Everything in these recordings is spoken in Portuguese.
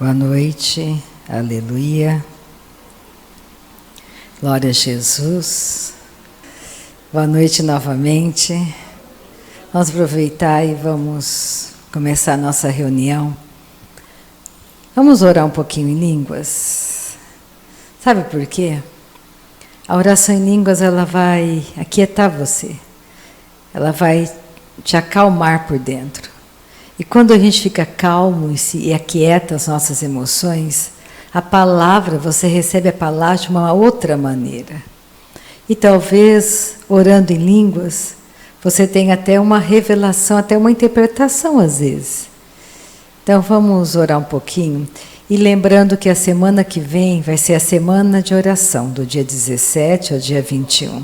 Boa noite, aleluia, glória a Jesus. Boa noite novamente. Vamos aproveitar e vamos começar a nossa reunião. Vamos orar um pouquinho em línguas. Sabe por quê? A oração em línguas, ela vai aquietar você. Ela vai te acalmar por dentro. E quando a gente fica calmo e aquieta as nossas emoções, a palavra, você recebe a palavra de uma outra maneira. E talvez, orando em línguas, você tenha até uma revelação, até uma interpretação às vezes. Então vamos orar um pouquinho. E lembrando que a semana que vem vai ser a semana de oração, do dia 17 ao dia 21.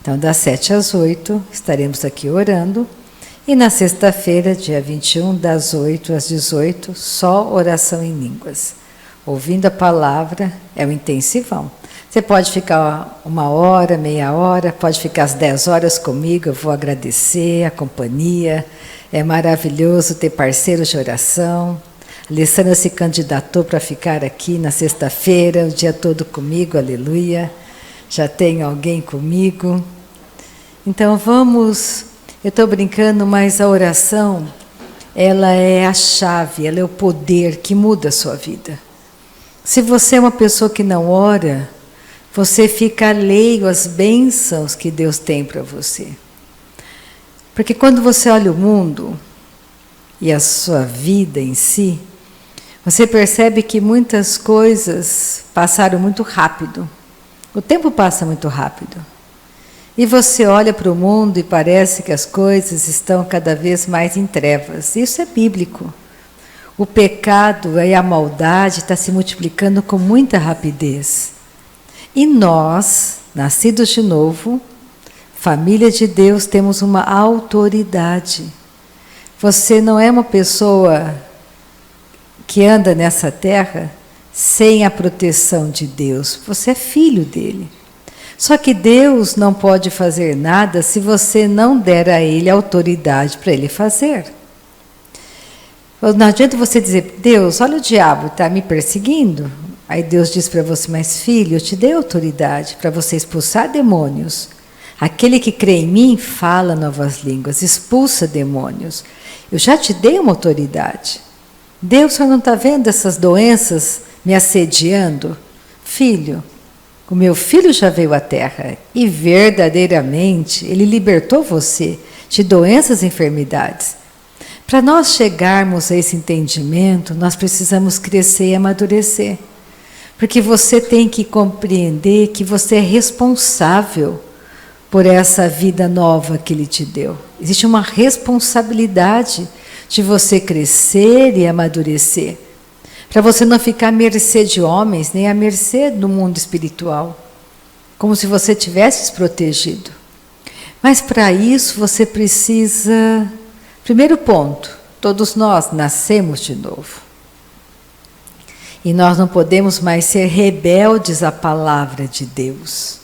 Então, das 7 às 8, estaremos aqui orando. E na sexta-feira, dia 21, das 8 às 18, só oração em línguas. Ouvindo a palavra, é um intensivão. Você pode ficar 1 hora, meia hora, pode ficar às 10 horas comigo, eu vou agradecer a companhia. É maravilhoso ter parceiros de oração. A Alessandra se candidatou para ficar aqui na sexta-feira, o dia todo comigo, aleluia. Já tenho alguém comigo. Então vamos... Eu estou brincando, mas a oração, ela é a chave, ela é o poder que muda a sua vida. Se você é uma pessoa que não ora, você fica alheio às bênçãos que Deus tem para você. Porque quando você olha o mundo e a sua vida em si, você percebe que muitas coisas passaram muito rápido. O tempo passa muito rápido. E você olha para o mundo e parece que as coisas estão cada vez mais em trevas. Isso é bíblico. O pecado e a maldade estão se multiplicando com muita rapidez. E nós, nascidos de novo, família de Deus, temos uma autoridade. Você não é uma pessoa que anda nessa terra sem a proteção de Deus. Você é filho dele. Só que Deus não pode fazer nada se você não der a Ele autoridade para Ele fazer. Não adianta você dizer, Deus, olha o diabo, está me perseguindo. Aí Deus diz para você, mas filho, eu te dei autoridade para você expulsar demônios. Aquele que crê em mim fala novas línguas, expulsa demônios. Eu já te dei uma autoridade. Deus só não está vendo essas doenças me assediando? Filho, o meu filho já veio à Terra e verdadeiramente ele libertou você de doenças e enfermidades. Para nós chegarmos a esse entendimento, nós precisamos crescer e amadurecer. Porque você tem que compreender que você é responsável por essa vida nova que Ele te deu. Existe uma responsabilidade de você crescer e amadurecer. Para você não ficar à mercê de homens, nem à mercê do mundo espiritual. Como se você tivesse desprotegido. Mas para isso você precisa... Primeiro ponto, todos nós nascemos de novo. E nós não podemos mais ser rebeldes à palavra de Deus.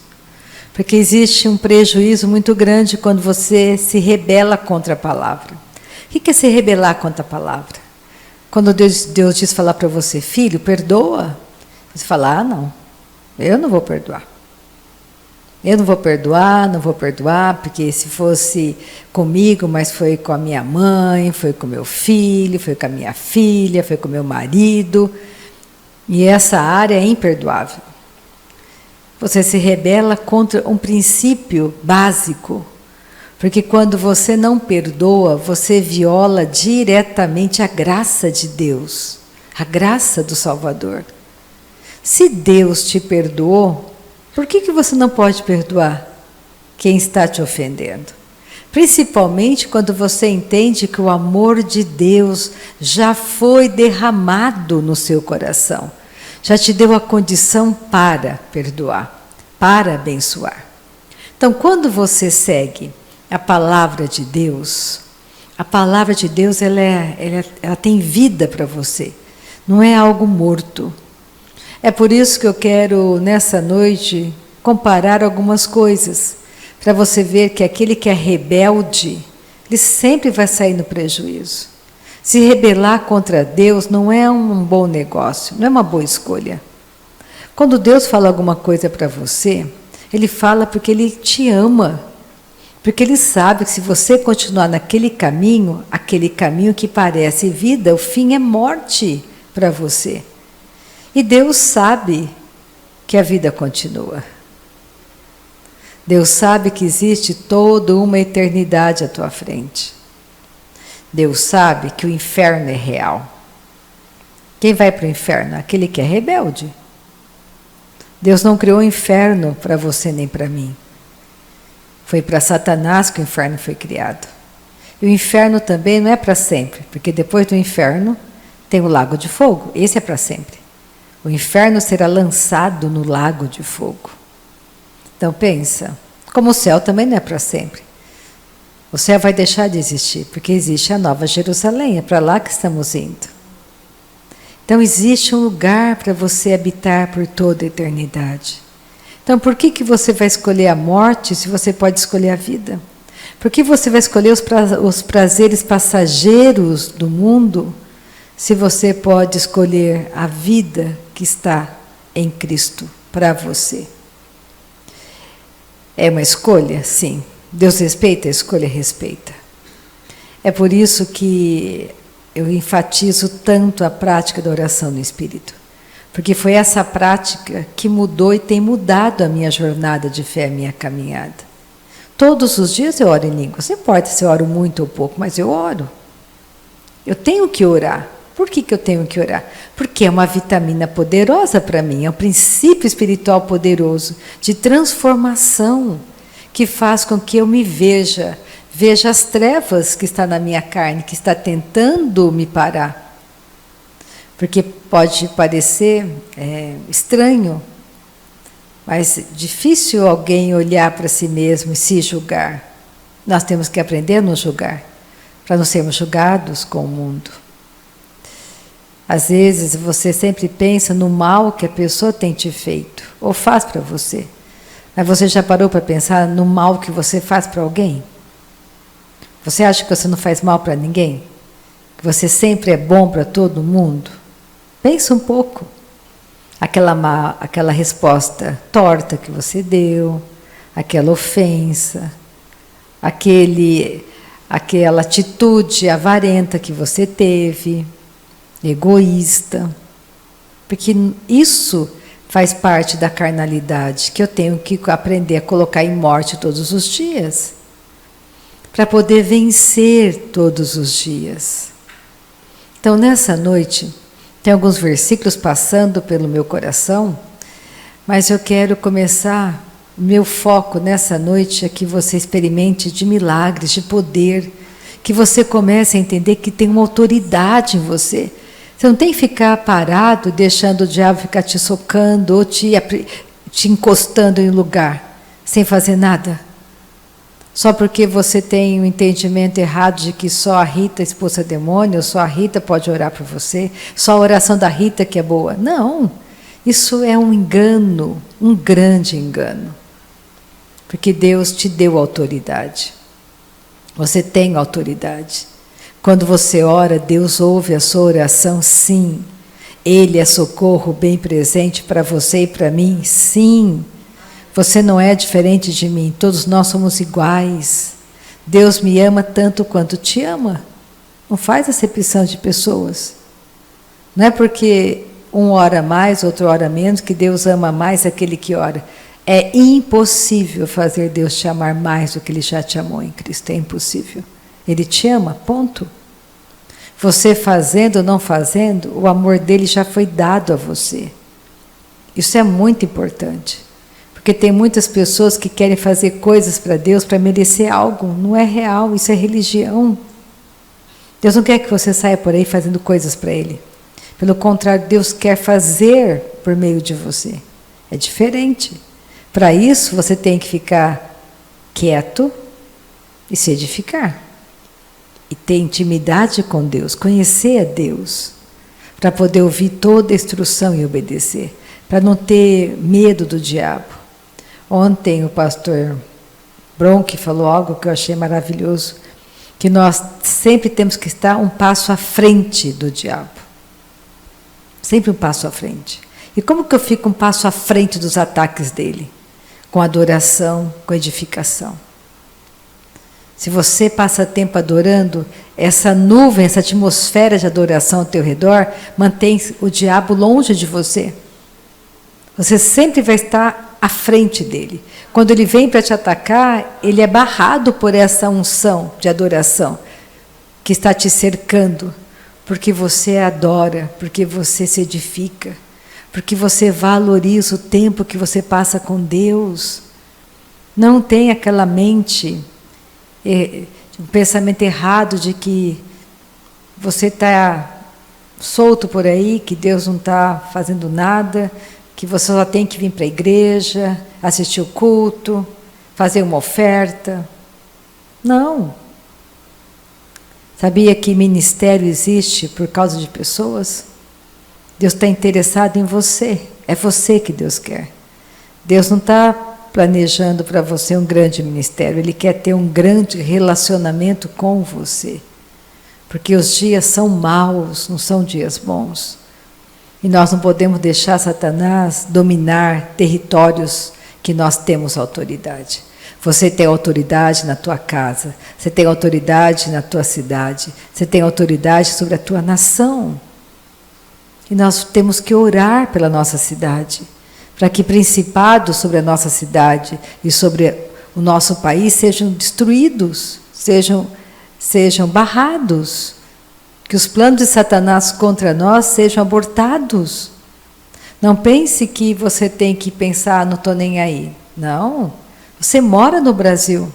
Porque existe um prejuízo muito grande quando você se rebela contra a palavra. O que é se rebelar contra a palavra? Quando Deus diz falar para você, filho, perdoa. Você fala, não, eu não vou perdoar. Eu não vou perdoar, porque se fosse comigo, mas foi com a minha mãe, foi com meu filho, foi com a minha filha, foi com meu marido. E essa área é imperdoável. Você se rebela contra um princípio básico. Porque quando você não perdoa, você viola diretamente a graça de Deus, a graça do Salvador. Se Deus te perdoou, por que você não pode perdoar quem está te ofendendo? Principalmente quando você entende que o amor de Deus já foi derramado no seu coração, já te deu a condição para perdoar, para abençoar. Então, quando você segue a palavra de Deus ela tem vida para você, não é algo morto. É por isso que eu quero, nessa noite, comparar algumas coisas, para você ver que aquele que é rebelde, ele sempre vai sair no prejuízo. Se rebelar contra Deus não é um bom negócio, não é uma boa escolha. Quando Deus fala alguma coisa para você, Ele fala porque Ele te ama. Porque Ele sabe que se você continuar naquele caminho, aquele caminho que parece vida, o fim é morte para você. E Deus sabe que a vida continua. Deus sabe que existe toda uma eternidade à tua frente. Deus sabe que o inferno é real. Quem vai para o inferno? Aquele que é rebelde. Deus não criou o inferno para você nem para mim. Foi para Satanás que o inferno foi criado. E o inferno também não é para sempre, porque depois do inferno tem o lago de fogo. Esse é para sempre. O inferno será lançado no lago de fogo. Então pensa, como o céu também não é para sempre. O céu vai deixar de existir, porque existe a Nova Jerusalém, é para lá que estamos indo. Então existe um lugar para você habitar por toda a eternidade. Então por que você vai escolher a morte se você pode escolher a vida? Por que você vai escolher os prazeres passageiros do mundo se você pode escolher a vida que está em Cristo para você? É uma escolha? Sim. Deus respeita a escolha, respeita. É por isso que eu enfatizo tanto a prática da oração no Espírito. Porque foi essa prática que mudou e tem mudado a minha jornada de fé, a minha caminhada. Todos os dias eu oro em línguas. Não importa se eu oro muito ou pouco, mas eu oro. Eu tenho que orar. Por que eu tenho que orar? Porque é uma vitamina poderosa para mim, é um princípio espiritual poderoso de transformação que faz com que eu me veja as trevas que está na minha carne, que está tentando me parar. Porque pode parecer estranho, mas difícil alguém olhar para si mesmo e se julgar. Nós temos que aprender a nos julgar, para não sermos julgados com o mundo. Às vezes você sempre pensa no mal que a pessoa tem te feito, ou faz para você. Mas você já parou para pensar no mal que você faz para alguém? Você acha que você não faz mal para ninguém? Que você sempre é bom para todo mundo? Pensa um pouco. Aquela resposta torta que você deu, aquela ofensa, aquela atitude avarenta que você teve, egoísta, porque isso faz parte da carnalidade que eu tenho que aprender a colocar em morte todos os dias, para poder vencer todos os dias. Então, nessa noite, tem alguns versículos passando pelo meu coração, mas eu quero começar, o meu foco nessa noite é que você experimente de milagres, de poder, que você comece a entender que tem uma autoridade em você. Você não tem que ficar parado, deixando o diabo ficar te socando ou te encostando em lugar, sem fazer nada. Só porque você tem um entendimento errado de que só a Rita expulsa demônio, só a Rita pode orar por você, só a oração da Rita que é boa. Não, isso é um engano, um grande engano. Porque Deus te deu autoridade. Você tem autoridade. Quando você ora, Deus ouve a sua oração, sim. Ele é socorro bem presente para você e para mim, sim. Você não é diferente de mim, todos nós somos iguais. Deus me ama tanto quanto te ama. Não faz acepção de pessoas. Não é porque um ora mais, outro ora menos, que Deus ama mais aquele que ora. É impossível fazer Deus te amar mais do que Ele já te amou em Cristo, é impossível. Ele te ama, ponto. Você fazendo ou não fazendo, o amor dele já foi dado a você. Isso é muito importante. Porque tem muitas pessoas que querem fazer coisas para Deus para merecer algo. Não é real, isso é religião. Deus não quer que você saia por aí fazendo coisas para Ele. Pelo contrário, Deus quer fazer por meio de você. É diferente. Para isso, você tem que ficar quieto e se edificar. E ter intimidade com Deus, conhecer a Deus, para poder ouvir toda a instrução e obedecer, para não ter medo do diabo. Ontem o pastor Bronk falou algo que eu achei maravilhoso. que nós sempre temos que estar um passo à frente do diabo. Sempre um passo à frente. E como que eu fico um passo à frente dos ataques dele? Com adoração, com edificação. Se você passa tempo adorando, essa nuvem, essa atmosfera de adoração ao teu redor, mantém o diabo longe de você. Você sempre vai estar à frente dele. Quando ele vem para te atacar, ele é barrado por essa unção de adoração que está te cercando, porque você adora, porque você se edifica, porque você valoriza o tempo que você passa com Deus. Não tem aquela mente, um pensamento errado de que você está solto por aí, que Deus não está fazendo nada, que você só tem que vir para a igreja, assistir o culto, fazer uma oferta. Não. Sabia que ministério existe por causa de pessoas? Deus está interessado em você. É você que Deus quer. Deus não está planejando para você um grande ministério. Ele quer ter um grande relacionamento com você. Porque os dias são maus, não são dias bons. E nós não podemos deixar Satanás dominar territórios que nós temos autoridade. Você tem autoridade na tua casa, você tem autoridade na tua cidade, você tem autoridade sobre a tua nação. E nós temos que orar pela nossa cidade, para que principados sobre a nossa cidade e sobre o nosso país sejam destruídos, sejam barrados, que os planos de Satanás contra nós sejam abortados. Não pense que você tem que pensar, não estou nem aí. Não, você mora no Brasil.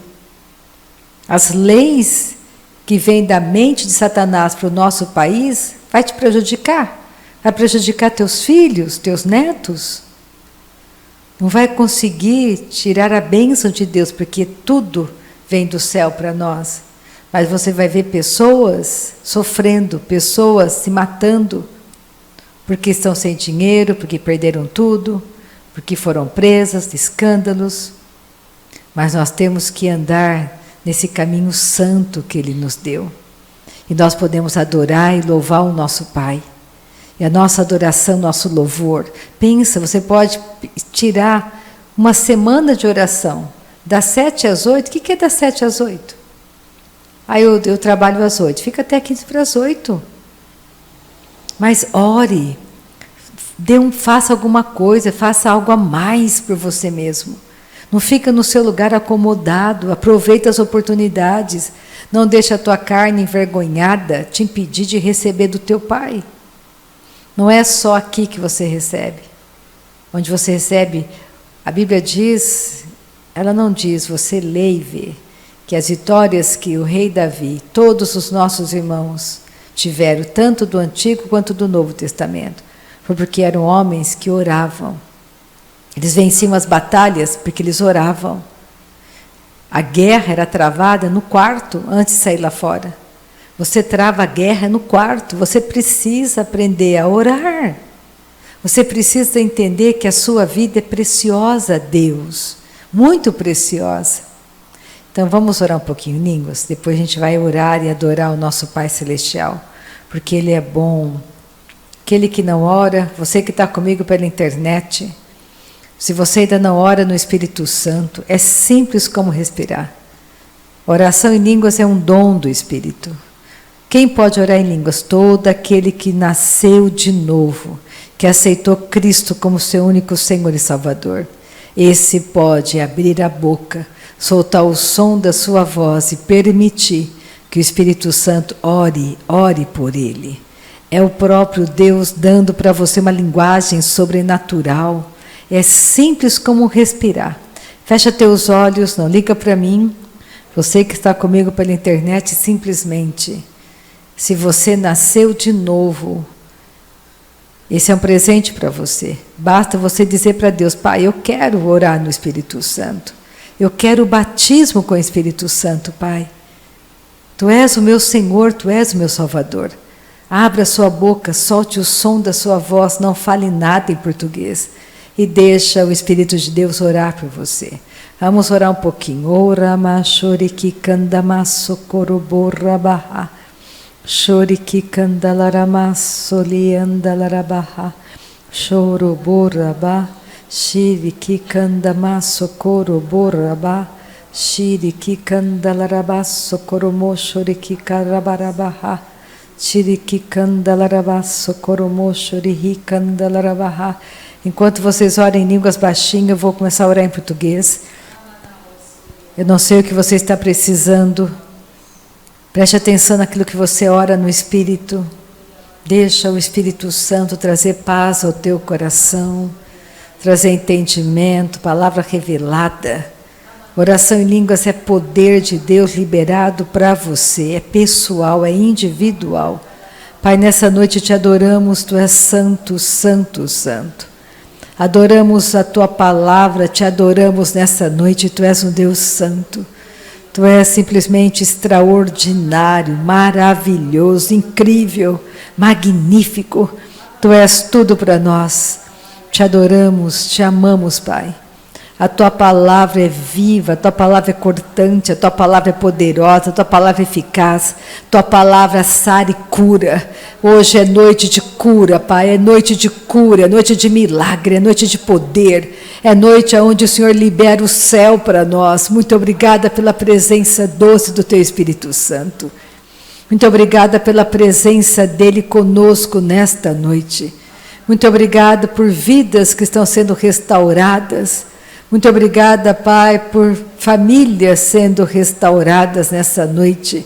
As leis que vêm da mente de Satanás para o nosso país vai te prejudicar. Vai prejudicar teus filhos, teus netos. Não vai conseguir tirar a bênção de Deus, porque tudo vem do céu para nós. Mas você vai ver pessoas sofrendo, pessoas se matando, porque estão sem dinheiro, porque perderam tudo, porque foram presas, escândalos. Mas nós temos que andar nesse caminho santo que Ele nos deu. E nós podemos adorar e louvar o nosso Pai. E a nossa adoração, nosso louvor. Pensa, você pode tirar uma semana de oração, das 7 às 8. O que é das 7 às 8? Aí eu trabalho às 8, fica até 15 para as 8. Mas ore, faça alguma coisa, faça algo a mais por você mesmo. Não fica no seu lugar acomodado, aproveita as oportunidades. Não deixa a tua carne envergonhada te impedir de receber do teu Pai. Não é só aqui que você recebe. Onde você recebe, a Bíblia diz, ela não diz, você lê e vê, que as vitórias que o rei Davi, todos os nossos irmãos tiveram, tanto do Antigo quanto do Novo Testamento, foi porque eram homens que oravam. Eles venciam as batalhas porque eles oravam. A guerra era travada no quarto antes de sair lá fora. Você trava a guerra no quarto, você precisa aprender a orar. Você precisa entender que a sua vida é preciosa a Deus, muito preciosa. Então vamos orar um pouquinho em línguas, depois a gente vai orar e adorar o nosso Pai Celestial, porque Ele é bom. Aquele que não ora, você que está comigo pela internet, se você ainda não ora no Espírito Santo, é simples como respirar. Oração em línguas é um dom do Espírito. Quem pode orar em línguas? Todo aquele que nasceu de novo, que aceitou Cristo como seu único Senhor e Salvador. Esse pode abrir a boca, soltar o som da sua voz e permitir que o Espírito Santo ore por ele. É o próprio Deus dando para você uma linguagem sobrenatural. É simples como respirar. Fecha teus olhos, não liga para mim. Você que está comigo pela internet, simplesmente, se você nasceu de novo, esse é um presente para você. Basta você dizer para Deus, Pai, eu quero orar no Espírito Santo. Eu quero o batismo com o Espírito Santo, Pai. Tu és o meu Senhor, Tu és o meu Salvador. Abra sua boca, solte o som da sua voz, não fale nada em português. E deixa o Espírito de Deus orar por você. Vamos orar um pouquinho. Ora ma shoriki kandama socorobora baha. Shoriki kandalarama soliandalarabaha. Chorobora ba. Shiriki kandama socorobora ba. Shiriki kandalaraba socoromo shoriki karabarabaha. Shiriki kandalaraba socoromo shorihi kandalarabaha. Enquanto vocês orem em línguas baixinhas, eu vou começar a orar em português. Eu não sei o que você está precisando. Preste atenção naquilo que você ora no Espírito. Deixa o Espírito Santo trazer paz ao teu coração, trazer entendimento, palavra revelada. Oração em línguas é poder de Deus liberado para você. É pessoal, é individual. Pai, nessa noite te adoramos. Tu és santo, santo, santo. Adoramos a Tua palavra, te adoramos nessa noite, Tu és um Deus santo. Tu és simplesmente extraordinário, maravilhoso, incrível, magnífico. Tu és tudo para nós. Te adoramos, te amamos, Pai. A Tua palavra é viva, a Tua palavra é cortante, a Tua palavra é poderosa, a Tua palavra é eficaz, a Tua palavra sara e cura. Hoje é noite de cura, Pai, é noite de cura, é noite de milagre, é noite de poder, é noite onde o Senhor libera o céu para nós. Muito obrigada pela presença doce do Teu Espírito Santo. Muito obrigada pela presença dEle conosco nesta noite. Muito obrigada por vidas que estão sendo restauradas. Muito obrigada, Pai, por famílias sendo restauradas nessa noite.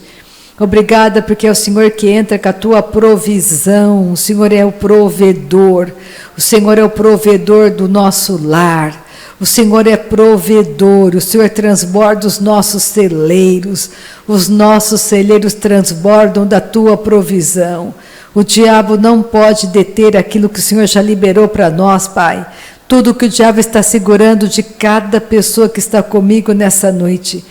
Obrigada porque é o Senhor que entra com a Tua provisão. O Senhor é o provedor. O Senhor é o provedor do nosso lar. O Senhor é provedor. O Senhor transborda os nossos celeiros. Os nossos celeiros transbordam da Tua provisão. O diabo não pode deter aquilo que o Senhor já liberou para nós, Pai. Tudo que o diabo está segurando de cada pessoa que está comigo nessa noite,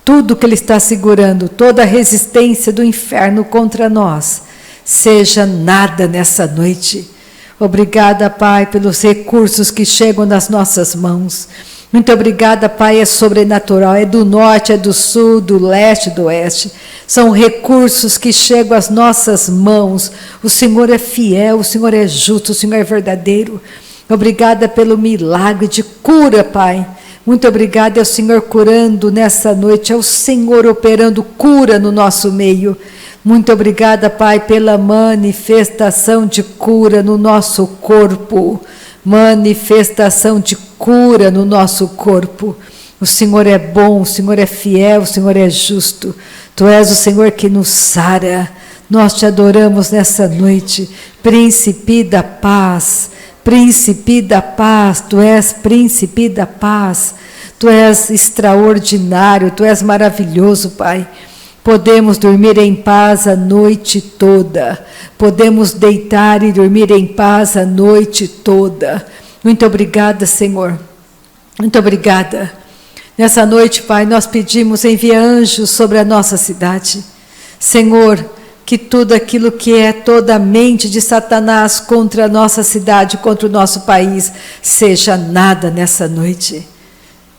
tudo que ele está segurando, toda a resistência do inferno contra nós, seja nada nessa noite. Obrigada, Pai, pelos recursos que chegam nas nossas mãos. Muito obrigada, Pai, é sobrenatural, é do norte, é do sul, do leste, do oeste. São recursos que chegam às nossas mãos. O Senhor é fiel, o Senhor é justo, o Senhor é verdadeiro. Obrigada pelo milagre de cura, Pai. Muito obrigada, é o Senhor curando nessa noite, é o Senhor operando cura no nosso meio. Muito obrigada, Pai, pela manifestação de cura no nosso corpo. Manifestação de cura no nosso corpo. O Senhor é bom, o Senhor é fiel, o Senhor é justo. Tu és o Senhor que nos sara. Nós te adoramos nessa noite, Príncipe da paz. Príncipe da paz, Tu és príncipe da paz, Tu és extraordinário, Tu és maravilhoso, Pai. Podemos dormir em paz a noite toda, podemos deitar e dormir em paz a noite toda. Muito obrigada, Senhor, muito obrigada. Nessa noite, Pai, nós pedimos, envia anjos sobre a nossa cidade. Senhor, que tudo aquilo que é toda a mente de Satanás contra a nossa cidade, contra o nosso país, seja nada nessa noite.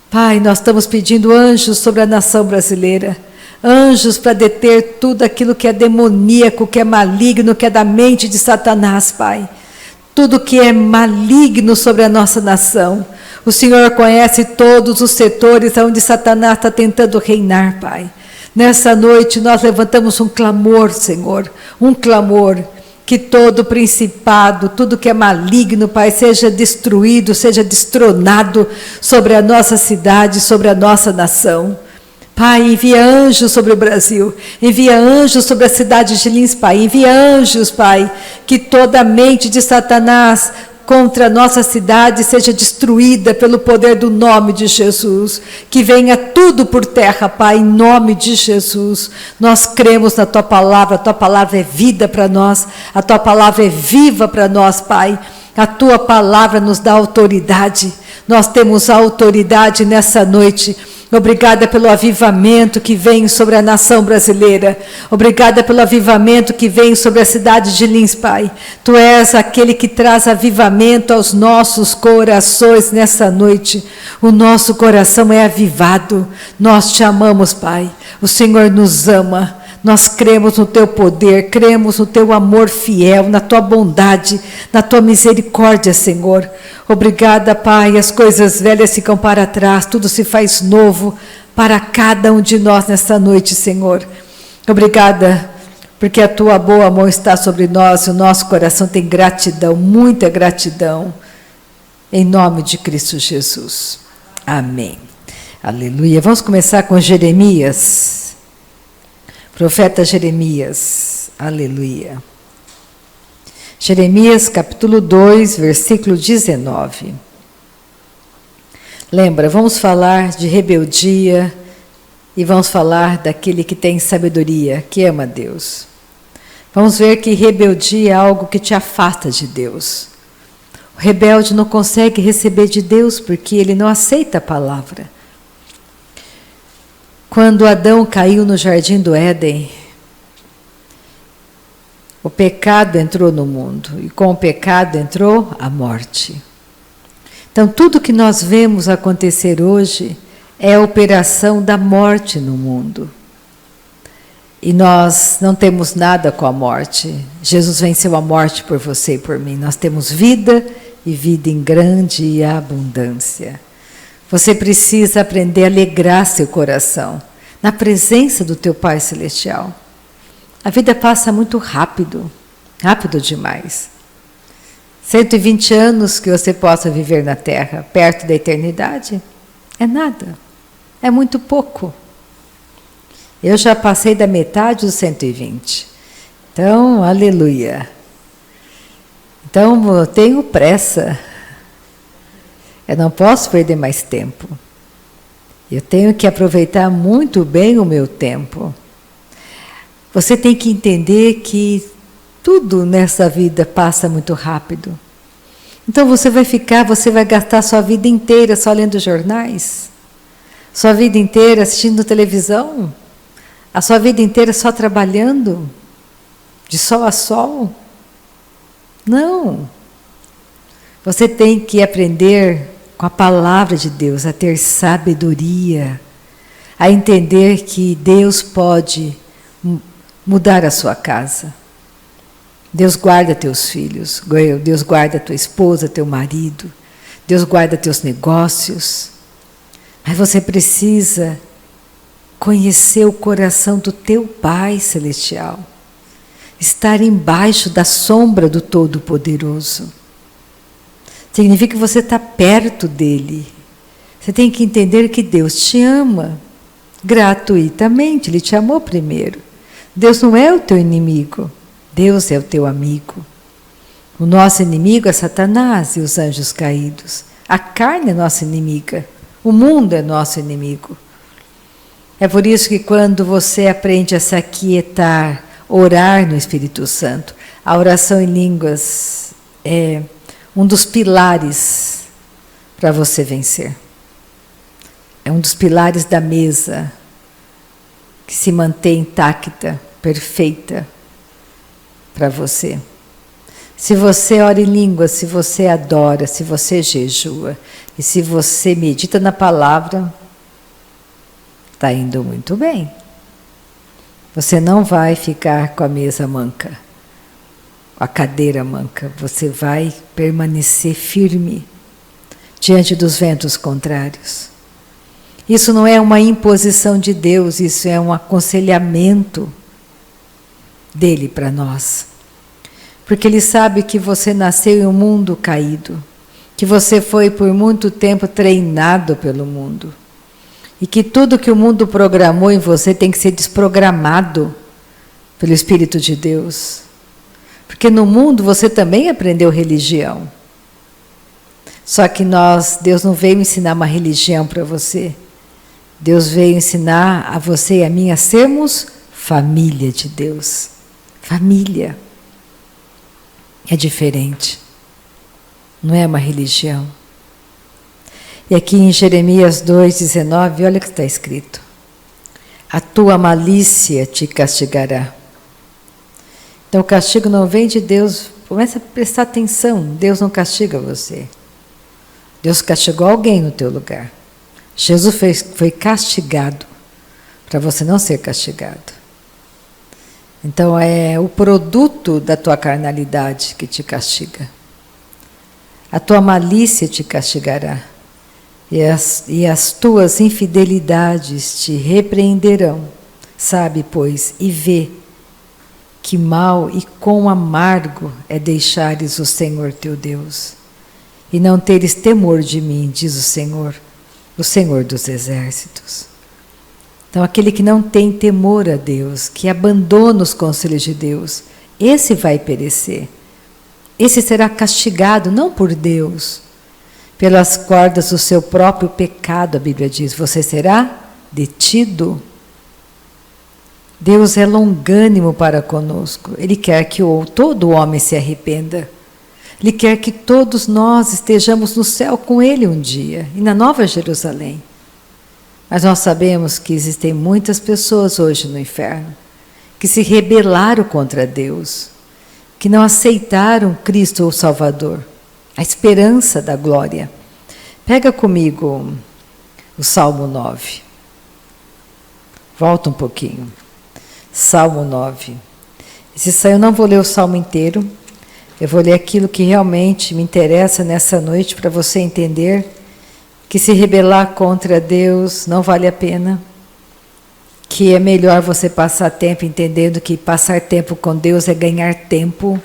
Pai, nós estamos pedindo anjos sobre a nação brasileira, anjos para deter tudo aquilo que é demoníaco, que é maligno, que é da mente de Satanás, Pai. Tudo que é maligno sobre a nossa nação. O Senhor conhece todos os setores onde Satanás está tentando reinar, Pai. Nessa noite nós levantamos um clamor, Senhor, um clamor, que todo principado, tudo que é maligno, Pai, seja destruído, seja destronado sobre a nossa cidade, sobre a nossa nação. Pai, envia anjos sobre o Brasil, envia anjos sobre a cidade de Lins, Pai, envia anjos, Pai, que toda a mente de Satanás contra a nossa cidade seja destruída pelo poder do nome de Jesus. Que venha tudo por terra, Pai, em nome de Jesus. Nós cremos na Tua palavra, a Tua palavra é vida para nós, a Tua palavra é viva para nós, Pai. A tua palavra nos dá autoridade. Nós temos autoridade nessa noite. Obrigada pelo avivamento que vem sobre a nação brasileira. Obrigada pelo avivamento que vem sobre a cidade de Lins, Pai. Tu és aquele que traz avivamento aos nossos corações nessa noite. O nosso coração é avivado. Nós te amamos, Pai. O Senhor nos ama. Nós cremos no teu poder, cremos no teu amor fiel, na tua bondade, na tua misericórdia, Senhor. Obrigada, Pai, as coisas velhas ficam para trás, tudo se faz novo para cada um de nós nesta noite, Senhor. Obrigada, porque a tua boa mão está sobre nós e o nosso coração tem gratidão, muita gratidão, em nome de Cristo Jesus. Amém. Aleluia. Vamos começar com Jeremias. Profeta Jeremias, aleluia. Jeremias capítulo 2, versículo 19. Lembra, vamos falar de rebeldia e vamos falar daquele que tem sabedoria, que ama Deus. Vamos ver que rebeldia é algo que te afasta de Deus. O rebelde não consegue receber de Deus porque ele não aceita a palavra. Quando Adão caiu no jardim do Éden, o pecado entrou no mundo e com o pecado entrou a morte. Então tudo que nós vemos acontecer hoje é a operação da morte no mundo. E nós não temos nada com a morte. Jesus venceu a morte por você e por mim. Nós temos vida e vida em grande abundância. Você precisa aprender a alegrar seu coração na presença do teu Pai Celestial. A vida passa muito rápido, rápido demais. 120 anos que você possa viver na Terra, perto da eternidade, é nada, é muito pouco. Eu já passei da metade dos 120. Então, aleluia. Então, eu tenho pressa. Eu não posso perder mais tempo. Eu tenho que aproveitar muito bem o meu tempo. Você tem que entender que tudo nessa vida passa muito rápido. Então você vai gastar sua vida inteira só lendo jornais? Sua vida inteira assistindo televisão? A sua vida inteira só trabalhando? De sol a sol? Não. Você tem que aprender com a palavra de Deus, a ter sabedoria, a entender que Deus pode mudar a sua casa. Deus guarda teus filhos, Deus guarda tua esposa, teu marido, Deus guarda teus negócios. Mas você precisa conhecer o coração do teu Pai Celestial, estar embaixo da sombra do Todo-Poderoso. Significa que você está perto dele. Você tem que entender que Deus te ama gratuitamente. Ele te amou primeiro. Deus não é o teu inimigo. Deus é o teu amigo. O nosso inimigo é Satanás e os anjos caídos. A carne é nossa inimiga. O mundo é nosso inimigo. É por isso que quando você aprende a se aquietar, orar no Espírito Santo, a oração em línguas é um dos pilares para você vencer. É um dos pilares da mesa que se mantém intacta, perfeita para você. Se você ora em línguas, se você adora, se você jejua e se você medita na palavra, está indo muito bem. Você não vai ficar com a mesa manca, a cadeira manca. Você vai permanecer firme diante dos ventos contrários. Isso não é uma imposição de Deus, isso é um aconselhamento dele para nós. Porque ele sabe que você nasceu em um mundo caído, que você foi por muito tempo treinado pelo mundo, e que tudo que o mundo programou em você tem que ser desprogramado pelo Espírito de Deus. Porque no mundo você também aprendeu religião. Só que Deus não veio ensinar uma religião para você. Deus veio ensinar a você e a mim a sermos família de Deus. Família. É diferente. não é uma religião. E aqui em Jeremias 2,19, olha o que está escrito. A tua malícia te castigará. Então o castigo não vem de Deus. Começa a prestar atenção, Deus não castiga você. Deus castigou alguém no teu lugar. Jesus foi castigado para você não ser castigado. Então é o produto da tua carnalidade que te castiga. A tua malícia te castigará. E as tuas infidelidades te repreenderão. Sabe, pois, e vê que mal e quão amargo é deixares o Senhor teu Deus, e não teres temor de mim, diz o Senhor dos exércitos. Então, aquele que não tem temor a Deus, que abandona os conselhos de Deus, esse vai perecer. Esse será castigado, não por Deus, pelas cordas do seu próprio pecado, a Bíblia diz, você será detido. Deus é longânimo para conosco. Ele quer que todo homem se arrependa. Ele quer que todos nós estejamos no céu com Ele um dia, e na Nova Jerusalém. Mas nós sabemos que existem muitas pessoas hoje no inferno, que se rebelaram contra Deus, que não aceitaram Cristo o Salvador, a esperança da glória. Pega comigo o Salmo 9. Volta um pouquinho. Salmo 9. Eu não vou ler o Salmo inteiro, eu vou ler aquilo que realmente me interessa nessa noite para você entender que se rebelar contra Deus não vale a pena, que é melhor você passar tempo entendendo que passar tempo com Deus é ganhar tempo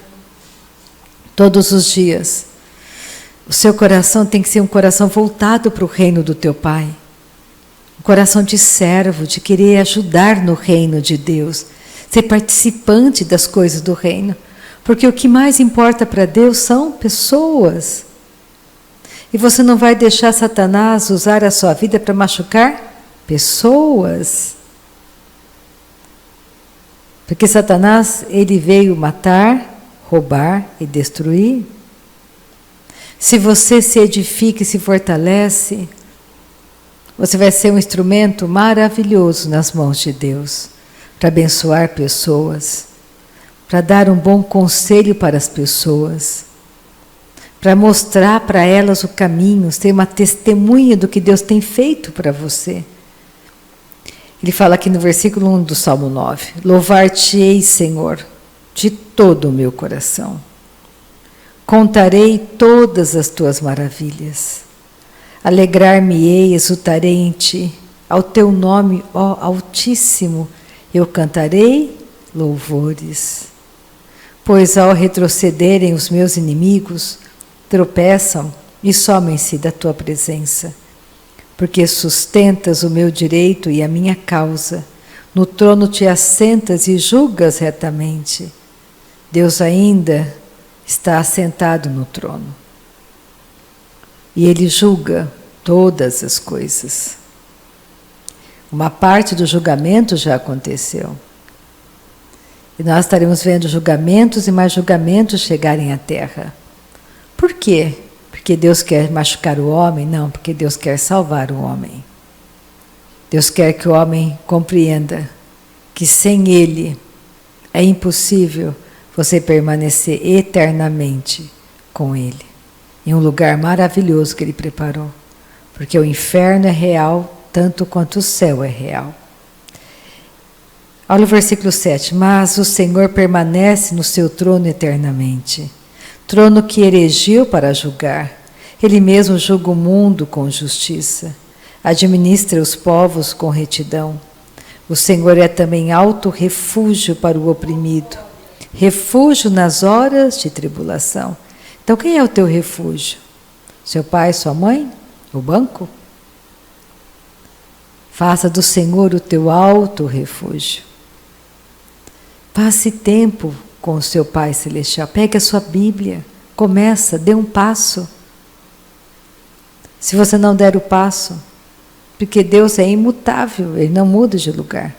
todos os dias. O seu coração tem que ser um coração voltado para o reino do teu Pai. Um coração de servo, de querer ajudar no reino de Deus. Ser participante das coisas do reino. Porque o que mais importa para Deus são pessoas. E você não vai deixar Satanás usar a sua vida para machucar pessoas. Porque Satanás, ele veio matar, roubar e destruir. Se você se edifica e se fortalece, você vai ser um instrumento maravilhoso nas mãos de Deus, para abençoar pessoas, para dar um bom conselho para as pessoas, para mostrar para elas o caminho, ser uma testemunha do que Deus tem feito para você. Ele fala aqui no versículo 1 do Salmo 9, louvar-te-ei, Senhor, de todo o meu coração. Contarei todas as tuas maravilhas. Alegrar-me-ei, exultarei em ti. Ao teu nome, ó Altíssimo, eu cantarei louvores. Pois ao retrocederem os meus inimigos, tropeçam e somem-se da tua presença. Porque sustentas o meu direito e a minha causa. No trono te assentas e julgas retamente. Deus ainda está assentado no trono. E Ele julga todas as coisas. Uma parte do julgamento já aconteceu. E nós estaremos vendo julgamentos e mais julgamentos chegarem à terra. Por quê? Porque Deus quer machucar o homem? Não, porque Deus quer salvar o homem. Deus quer que o homem compreenda que sem Ele é impossível você permanecer eternamente com Ele. Em um lugar maravilhoso que Ele preparou. Porque o inferno é real, tanto quanto o céu é real. Olha o versículo 7. Mas o Senhor permanece no seu trono eternamente. Trono que erigiu para julgar. Ele mesmo julga o mundo com justiça. Administra os povos com retidão. O Senhor é também alto refúgio para o oprimido. Refúgio nas horas de tribulação. Então, quem é o teu refúgio? Seu pai, sua mãe? O banco? Faça do Senhor o teu alto refúgio. Passe tempo com o seu Pai Celestial. Pegue a sua Bíblia. Começa, dê um passo. Se você não der o passo, porque Deus é imutável, Ele não muda de lugar.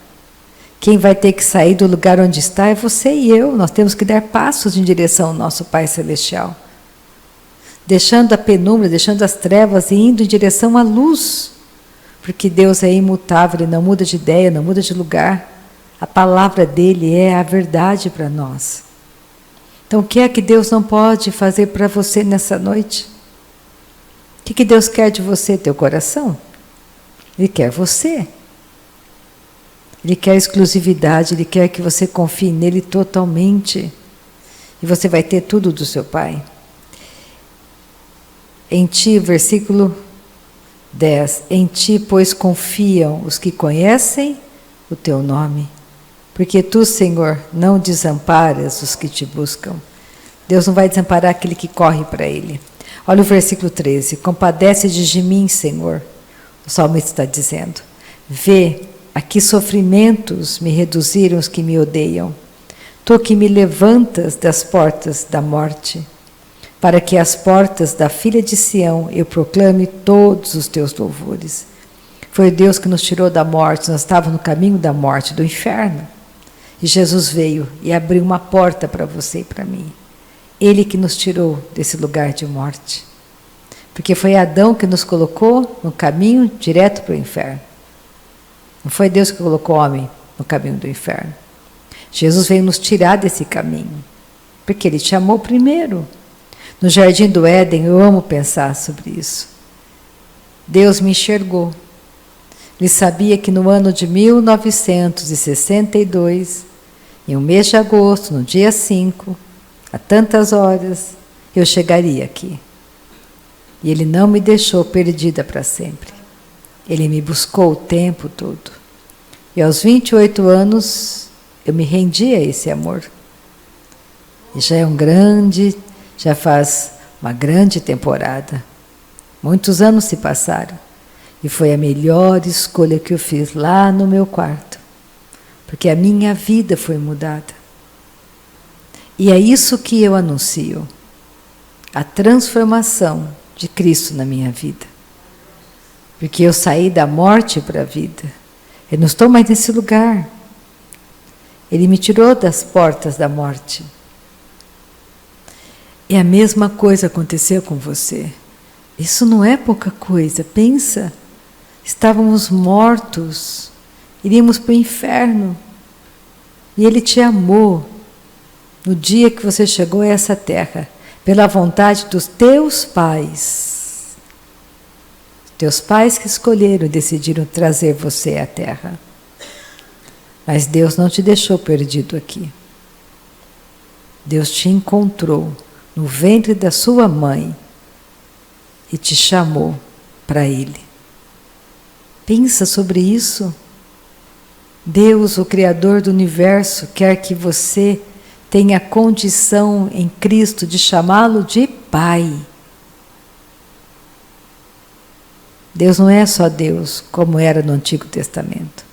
Quem vai ter que sair do lugar onde está é você e eu. Nós temos que dar passos em direção ao nosso Pai Celestial. deixando a penumbra, deixando as trevas e indo em direção à luz. Porque Deus é imutável, Ele não muda de ideia, não muda de lugar. A palavra dEle é a verdade para nós. Então, o que é que Deus não pode fazer para você nessa noite? O que Deus quer de você? Teu coração? Ele quer você. Ele quer exclusividade, Ele quer que você confie nele totalmente. E você vai ter tudo do seu Pai. Em ti, versículo 10. Em ti, pois, confiam os que conhecem o teu nome. Porque tu, Senhor, não desamparas os que te buscam. Deus não vai desamparar aquele que corre para Ele. Olha o versículo 13. Compadece-te de mim, Senhor. O salmista está dizendo. Vê, a que sofrimentos me reduziram os que me odeiam. Tu que me levantas das portas da morte, para que as portas da filha de Sião eu proclame todos os teus louvores. Foi Deus que nos tirou da morte, nós estávamos no caminho da morte, do inferno. E Jesus veio e abriu uma porta para você e para mim. Ele que nos tirou desse lugar de morte. Porque foi Adão que nos colocou no caminho direto para o inferno. Não foi Deus que colocou o homem no caminho do inferno. Jesus veio nos tirar desse caminho. Porque Ele te amou primeiro. No Jardim do Éden, eu amo pensar sobre isso. Deus me enxergou. Ele sabia que no ano de 1962, em um mês de agosto, no dia 5, a tantas horas, eu chegaria aqui. E Ele não me deixou perdida para sempre. Ele me buscou o tempo todo. E aos 28 anos, eu me rendi a esse amor. E já faz uma grande temporada. Muitos anos se passaram. E foi a melhor escolha que eu fiz lá no meu quarto. Porque a minha vida foi mudada. E é isso que eu anuncio. A transformação de Cristo na minha vida. Porque eu saí da morte para a vida. Eu não estou mais nesse lugar. Ele me tirou das portas da morte. E a mesma coisa aconteceu com você. Isso não é pouca coisa, pensa. Estávamos mortos, iríamos para o inferno. E Ele te amou no dia que você chegou a essa terra, pela vontade dos teus pais. Teus pais que escolheram e decidiram trazer você à terra. Mas Deus não te deixou perdido aqui. Deus te encontrou no ventre da sua mãe e te chamou para Ele. Pensa sobre isso. Deus, o Criador do universo, quer que você tenha condição em Cristo de chamá-lo de Pai. Deus não é só Deus, como era no Antigo Testamento.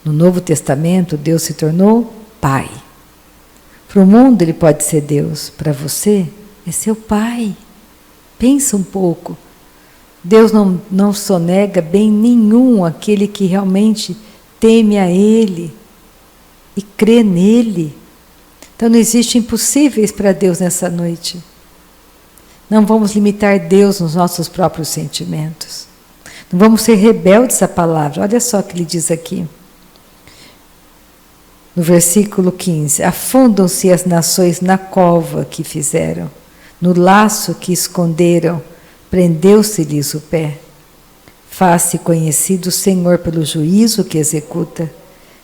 No Novo Testamento, Deus se tornou Pai. Para o mundo Ele pode ser Deus, para você é seu Pai. Pensa um pouco. Deus não sonega bem nenhum aquele que realmente teme a Ele e crê nele. Então não existe impossíveis para Deus nessa noite. Não vamos limitar Deus nos nossos próprios sentimentos. Não vamos ser rebeldes à palavra. Olha só o que ele diz aqui. No versículo 15. Afundam-se as nações na cova que fizeram, no laço que esconderam, prendeu-se-lhes o pé. Faz-se conhecido o Senhor pelo juízo que executa.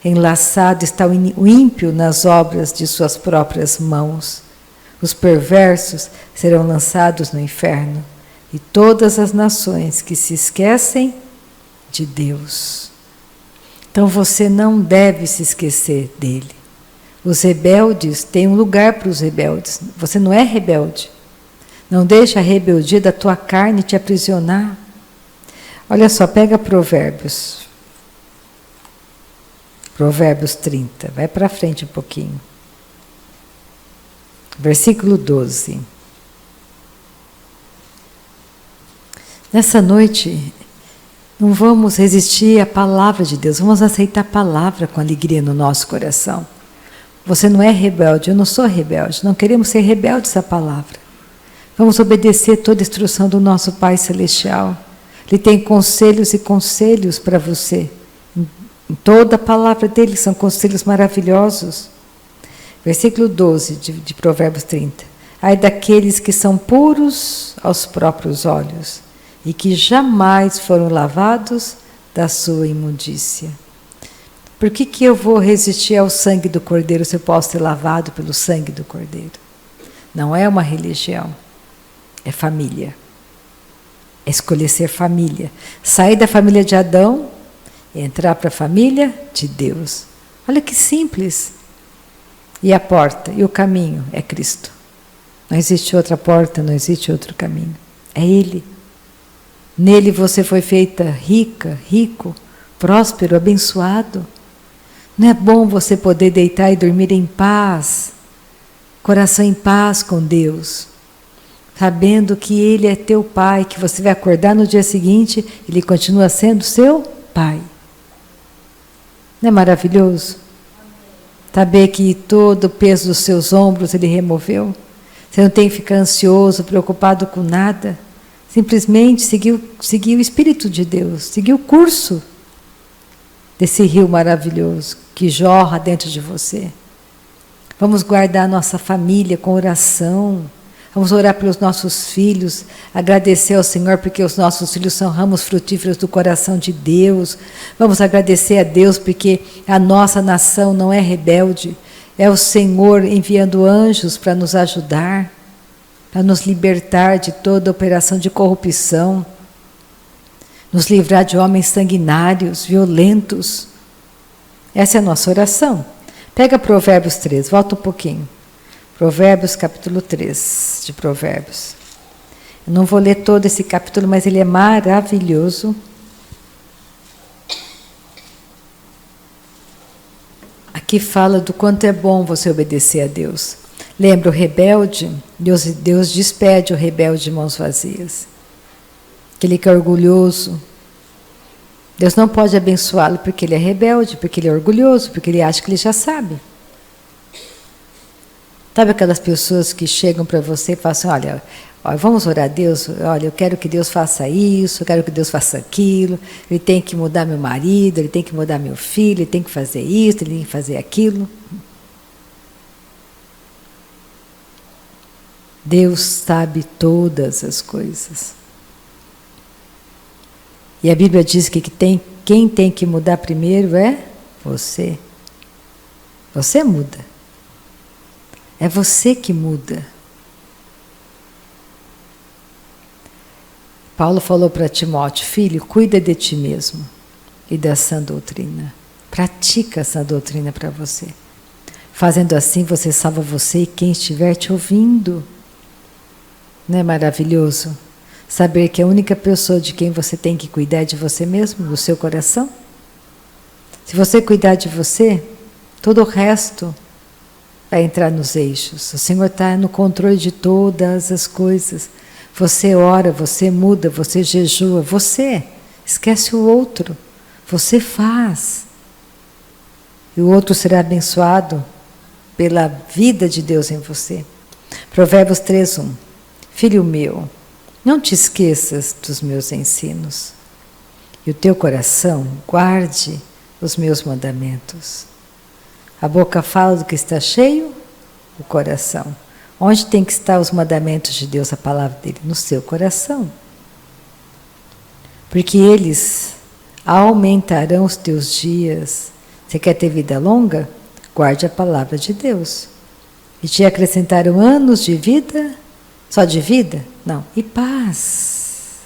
Enlaçado está o ímpio nas obras de suas próprias mãos. Os perversos serão lançados no inferno, e todas as nações que se esquecem de Deus. Então você não deve se esquecer dele. Os rebeldes, tem um lugar para os rebeldes. Você não é rebelde. Não deixa a rebeldia da tua carne te aprisionar. Olha só, pega Provérbios. Provérbios 30. Vai para frente um pouquinho. Versículo 12. Nessa noite, não vamos resistir à palavra de Deus. Vamos aceitar a palavra com alegria no nosso coração. Você não é rebelde, eu não sou rebelde. Não queremos ser rebeldes à palavra. Vamos obedecer toda a instrução do nosso Pai Celestial. Ele tem conselhos e conselhos para você. Em toda a palavra dele são conselhos maravilhosos. Versículo 12 de Provérbios 30. Ai daqueles que são puros aos próprios olhos e que jamais foram lavados da sua imundícia. Por que eu vou resistir ao sangue do Cordeiro se eu posso ser lavado pelo sangue do Cordeiro? Não é uma religião, é família. É escolher ser família. Sair da família de Adão e entrar para a família de Deus. Olha que simples. E a porta e o caminho é Cristo. Não existe outra porta, não existe outro caminho. É Ele. Nele você foi feita rica, rico, próspero, abençoado. Não é bom você poder deitar e dormir em paz, coração em paz com Deus, sabendo que Ele é teu Pai, que você vai acordar no dia seguinte, Ele continua sendo seu Pai. Não é maravilhoso? Saber que todo o peso dos seus ombros Ele removeu. Você não tem que ficar ansioso, preocupado com nada. Simplesmente seguir o Espírito de Deus, seguir o curso desse rio maravilhoso que jorra dentro de você. Vamos guardar nossa família com oração. Vamos orar pelos nossos filhos, agradecer ao Senhor porque os nossos filhos são ramos frutíferos do coração de Deus. Vamos agradecer a Deus porque a nossa nação não é rebelde. É o Senhor enviando anjos para nos ajudar, para nos libertar de toda operação de corrupção, nos livrar de homens sanguinários, violentos. Essa é a nossa oração. Pega Provérbios 3, volta um pouquinho. Provérbios, capítulo 3 de Provérbios. Eu não vou ler todo esse capítulo, mas ele é maravilhoso. Aqui fala do quanto é bom você obedecer a Deus. Lembra o rebelde? Deus despede o rebelde de mãos vazias. Aquele que é orgulhoso. Deus não pode abençoá-lo porque ele é rebelde, porque ele é orgulhoso, porque ele acha que ele já sabe. Sabe aquelas pessoas que chegam para você e falam assim, olha, vamos orar a Deus, olha, eu quero que Deus faça isso, eu quero que Deus faça aquilo, Ele tem que mudar meu marido, Ele tem que mudar meu filho, Ele tem que fazer isso, Ele tem que fazer aquilo. Deus sabe todas as coisas. E a Bíblia diz que quem tem que mudar primeiro é você. Você muda. É você que muda. Paulo falou para Timóteo, filho, cuida de ti mesmo e da sã doutrina. Pratica essa doutrina para você. Fazendo assim, você salva você e quem estiver te ouvindo. Não é maravilhoso? Saber que a única pessoa de quem você tem que cuidar é de você mesmo, do seu coração. Se você cuidar de você, todo o resto vai entrar nos eixos. O Senhor está no controle de todas as coisas. Você ora, você muda, você jejua, você esquece o outro. Você faz. E o outro será abençoado pela vida de Deus em você. Provérbios 3:1. Filho meu, não te esqueças dos meus ensinos. E o teu coração guarde os meus mandamentos. A boca fala do que está cheio, o coração. Onde tem que estar os mandamentos de Deus, a palavra dele? No seu coração. Porque eles aumentarão os teus dias. Você quer ter vida longa? Guarde a palavra de Deus. E te acrescentaram anos de vida? Só de vida? Não. E paz.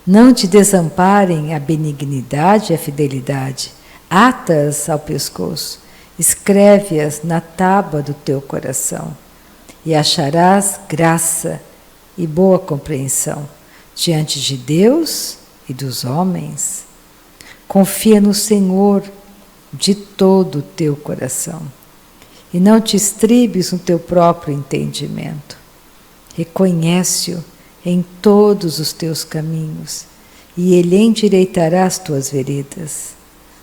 Não te desamparem a benignidade e a fidelidade. Ata-as ao pescoço. Escreve-as na tábua do teu coração, e acharás graça e boa compreensão diante de Deus e dos homens. Confia no Senhor de todo o teu coração, e não te estribes no teu próprio entendimento. Reconhece-o em todos os teus caminhos, e Ele endireitará as tuas veredas.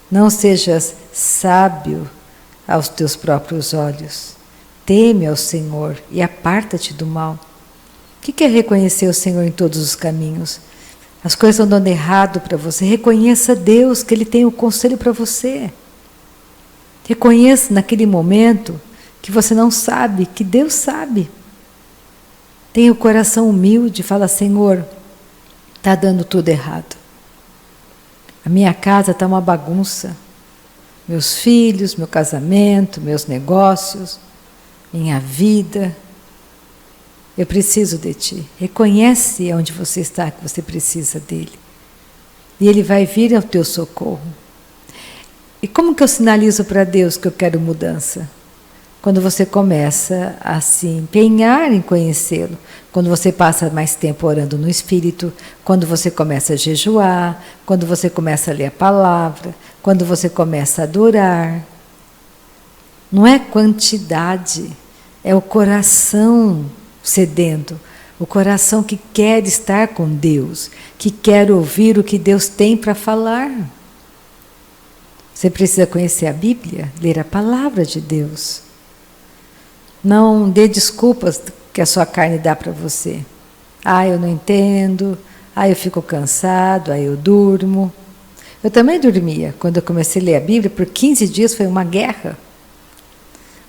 Não sejas sábio aos teus próprios olhos. Teme ao Senhor e aparta-te do mal. que é reconhecer o Senhor em todos os caminhos? As coisas estão dando errado para você. Reconheça Deus, que Ele tem o conselho para você. Reconheça naquele momento que você não sabe, que Deus sabe. Tenha o coração humilde, fala: Senhor, está dando tudo errado. A minha casa está uma bagunça. Meus filhos, meu casamento, meus negócios, minha vida. Eu preciso de Ti. Reconhece onde você está, que você precisa dEle. E Ele vai vir ao teu socorro. E como que eu sinalizo para Deus que eu quero mudança? Quando você começa a se empenhar em conhecê-lo. Quando você passa mais tempo orando no Espírito. Quando você começa a jejuar. Quando você começa a ler a palavra. Quando você começa a adorar. Não é quantidade, é o coração sedento, o coração que quer estar com Deus, que quer ouvir o que Deus tem para falar. Você precisa conhecer a Bíblia, ler a palavra de Deus. Não dê desculpas que a sua carne dá para você. Eu não entendo, eu fico cansado, eu durmo. Eu também dormia. Quando eu comecei a ler a Bíblia, por 15 dias foi uma guerra.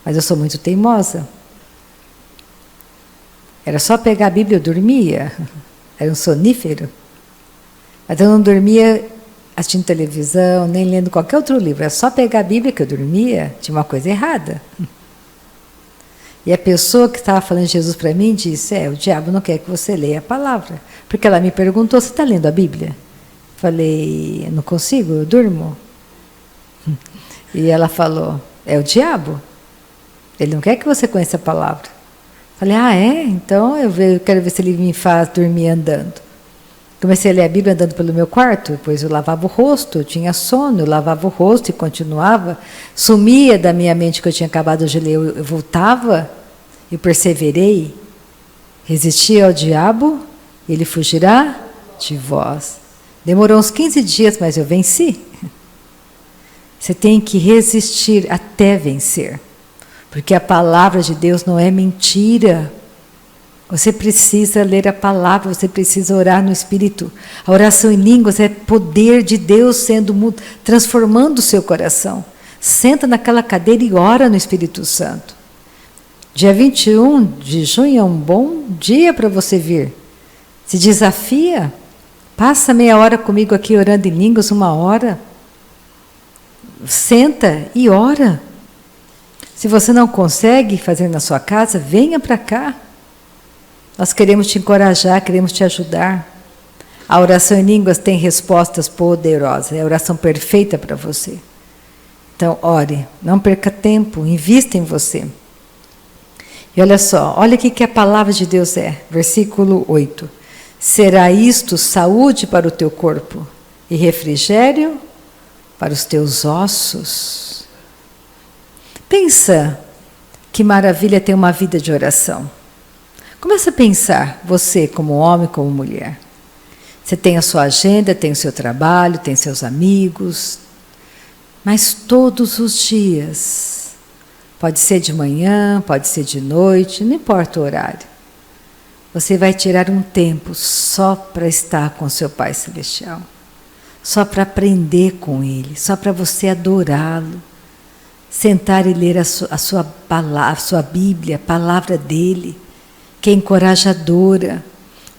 Mas eu sou muito teimosa. Era só pegar a Bíblia, eu dormia. Era um sonífero. Mas eu não dormia assistindo televisão, nem lendo qualquer outro livro. Era só pegar a Bíblia que eu dormia. Tinha uma coisa errada. E a pessoa que estava falando de Jesus para mim disse: o diabo não quer que você leia a palavra. Porque ela me perguntou: você está lendo a Bíblia? Falei: eu não consigo, eu durmo. E ela falou: é o diabo. Ele não quer que você conheça a palavra. Falei: então eu quero ver se ele me faz dormir andando. Comecei a ler a Bíblia andando pelo meu quarto, depois eu lavava o rosto, eu tinha sono, eu lavava o rosto e continuava. Sumia da minha mente que eu tinha acabado de ler, eu voltava, eu perseverei. Resisti ao diabo, ele fugirá de vós. Demorou uns 15 dias, mas eu venci. Você tem que resistir até vencer. Porque a palavra de Deus não é mentira. Você precisa ler a palavra, você precisa orar no Espírito. A oração em línguas é poder de Deus transformando o seu coração. Senta naquela cadeira e ora no Espírito Santo. Dia 21 de junho é um bom dia para você vir. Se desafia. Passa meia hora comigo aqui orando em línguas, 1 hora. Senta e ora. Se você não consegue fazer na sua casa, venha para cá. Nós queremos te encorajar, queremos te ajudar. A oração em línguas tem respostas poderosas, é a oração perfeita para você. Então, ore, não perca tempo, invista em você. E olha só, olha o que a palavra de Deus é, versículo 8. Será isto saúde para o teu corpo e refrigério para os teus ossos. Pensa que maravilha ter uma vida de oração. Começa a pensar, você como homem, como mulher. Você tem a sua agenda, tem o seu trabalho, tem seus amigos. Mas todos os dias, pode ser de manhã, pode ser de noite, não importa o horário. Você vai tirar um tempo só para estar com seu Pai Celestial. Só para aprender com Ele, só para você adorá-lo. Sentar e ler a sua palavra, a sua Bíblia, a palavra dEle, que é encorajadora,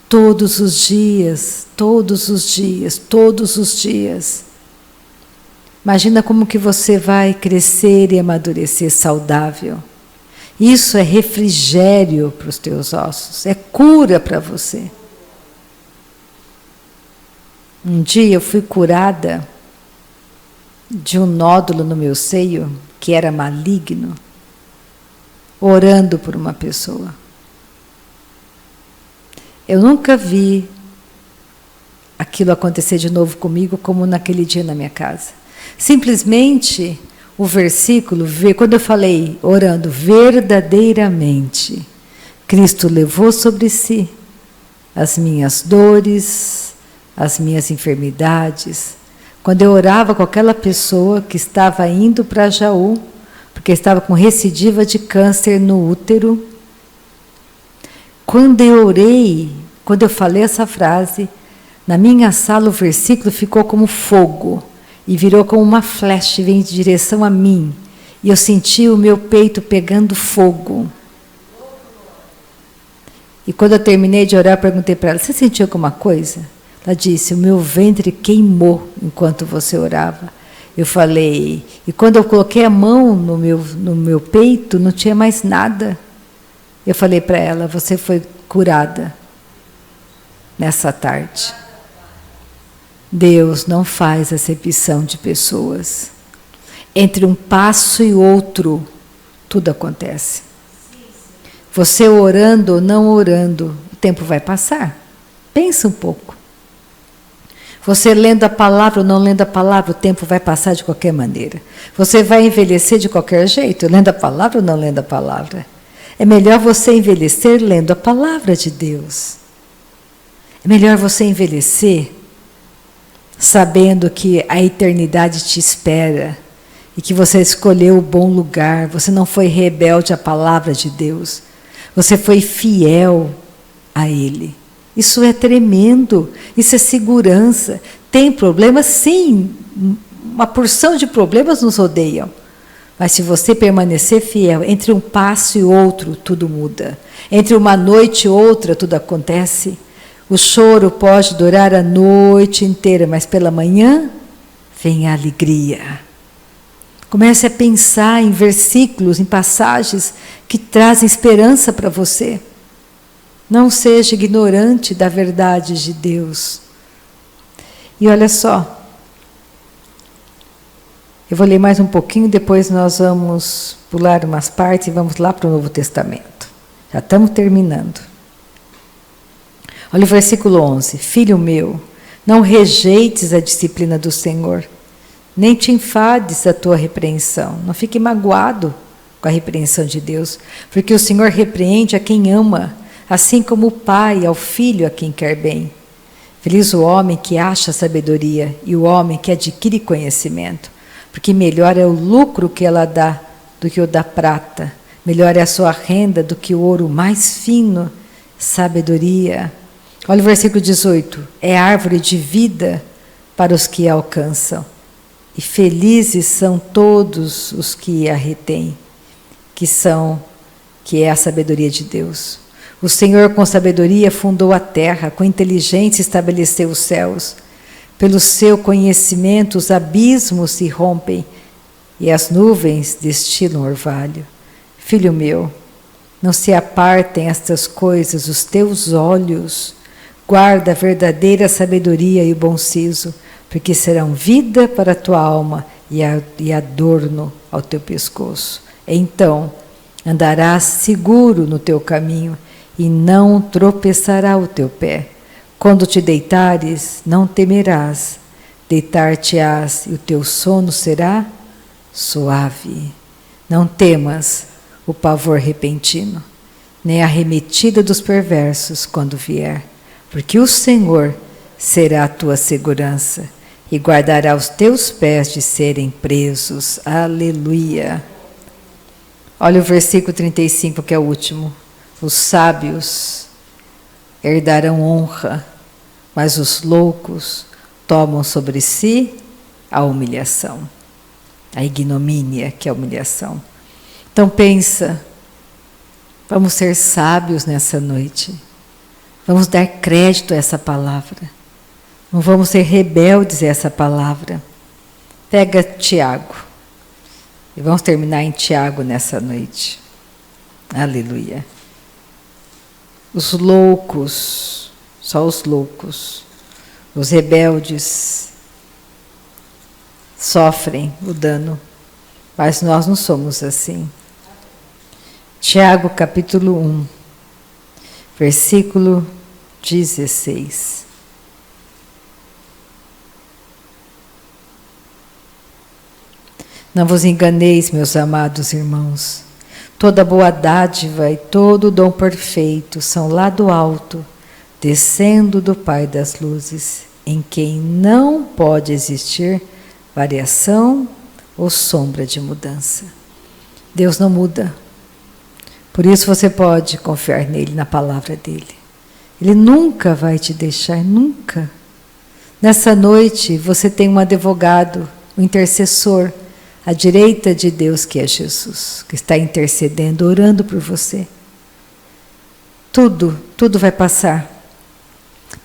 todos os dias, todos os dias, todos os dias. Imagina como que você vai crescer e amadurecer saudável. Isso é refrigério para os teus ossos, é cura para você. Um dia eu fui curada de um nódulo no meu seio, que era maligno, orando por uma pessoa. Eu nunca vi aquilo acontecer de novo comigo como naquele dia na minha casa. Simplesmente o versículo, quando eu falei orando verdadeiramente, Cristo levou sobre si as minhas dores, as minhas enfermidades. Quando eu orava com aquela pessoa que estava indo para Jaú, porque estava com recidiva de câncer no útero, Quando eu orei, quando eu falei essa frase, na minha sala o versículo ficou como fogo e virou como uma flecha e veio em direção a mim. E eu senti o meu peito pegando fogo. E quando eu terminei de orar, eu perguntei para ela, você sentiu alguma coisa? Ela disse, o meu ventre queimou enquanto você orava. Eu falei, e quando eu coloquei a mão no meu peito, não tinha mais nada. Eu falei para ela, você foi curada nessa tarde. Deus não faz acepção de pessoas. Entre um passo e outro, tudo acontece. Você orando ou não orando, o tempo vai passar. Pensa um pouco. Você lendo a palavra ou não lendo a palavra, o tempo vai passar de qualquer maneira. Você vai envelhecer de qualquer jeito, lendo a palavra ou não lendo a palavra. É melhor você envelhecer lendo a palavra de Deus. É melhor você envelhecer sabendo que a eternidade te espera e que você escolheu o bom lugar, você não foi rebelde à palavra de Deus, você foi fiel a Ele. Isso é tremendo, isso é segurança. Tem problemas? Sim, uma porção de problemas nos rodeiam. Mas se você permanecer fiel, entre um passo e outro, tudo muda. Entre uma noite e outra, tudo acontece. O choro pode durar a noite inteira, mas pela manhã vem a alegria. Comece a pensar em versículos, em passagens que trazem esperança para você. Não seja ignorante da verdade de Deus. E olha só, eu vou ler mais um pouquinho, depois nós vamos pular umas partes e vamos lá para o Novo Testamento. Já estamos terminando. Olha o versículo 11. Filho meu, não rejeites a disciplina do Senhor, nem te enfades da tua repreensão. Não fique magoado com a repreensão de Deus, porque o Senhor repreende a quem ama, assim como o pai ao filho a quem quer bem. Feliz o homem que acha sabedoria e o homem que adquire conhecimento, porque melhor é o lucro que ela dá do que o da prata, melhor é a sua renda do que o ouro mais fino. Sabedoria. Olha o versículo 18. É árvore de vida para os que a alcançam, e felizes são todos os que a retêm, que é a sabedoria de Deus. O Senhor com sabedoria fundou a terra, com inteligência estabeleceu os céus. Pelo seu conhecimento os abismos se rompem e as nuvens destilam orvalho. Filho meu, não se apartem estas coisas os teus olhos. Guarda a verdadeira sabedoria e o bom siso, porque serão vida para a tua alma e adorno ao teu pescoço. Então andarás seguro no teu caminho e não tropeçará o teu pé. Quando te deitares, não temerás. Deitar-te-ás e o teu sono será suave. Não temas o pavor repentino, nem a arremetida dos perversos quando vier, porque o Senhor será a tua segurança e guardará os teus pés de serem presos. Aleluia. Olha o versículo 35, que é o último. Os sábios herdarão honra, mas os loucos tomam sobre si a humilhação, a ignomínia, que é a humilhação. Então pensa, vamos ser sábios nessa noite, vamos dar crédito a essa palavra, não vamos ser rebeldes a essa palavra. Pega Tiago, e vamos terminar em Tiago nessa noite. Aleluia. Os loucos, só os loucos, os rebeldes sofrem o dano, mas nós não somos assim. Tiago capítulo 1, versículo 16. Não vos enganeis, meus amados irmãos. Toda boa dádiva e todo dom perfeito são lá do alto, descendo do Pai das luzes, em quem não pode existir variação ou sombra de mudança. Deus não muda. Por isso você pode confiar nele, na palavra dele. Ele nunca vai te deixar, nunca. Nessa noite você tem um advogado, um intercessor, à direita de Deus, que é Jesus, que está intercedendo, orando por você. Tudo vai passar,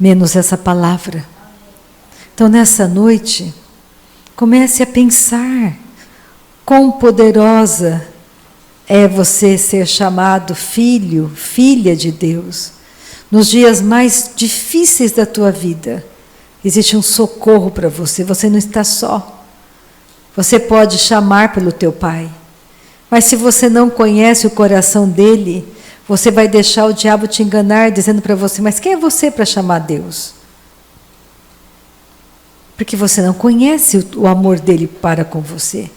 menos essa palavra. Então nessa noite, comece a pensar quão poderosa é você ser chamado filho, filha de Deus. Nos dias mais difíceis da tua vida, existe um socorro para você, você não está só. Você pode chamar pelo teu pai, mas se você não conhece o coração dele, você vai deixar o diabo te enganar, dizendo para você, mas quem é você para chamar Deus? Porque você não conhece o amor dele para com você.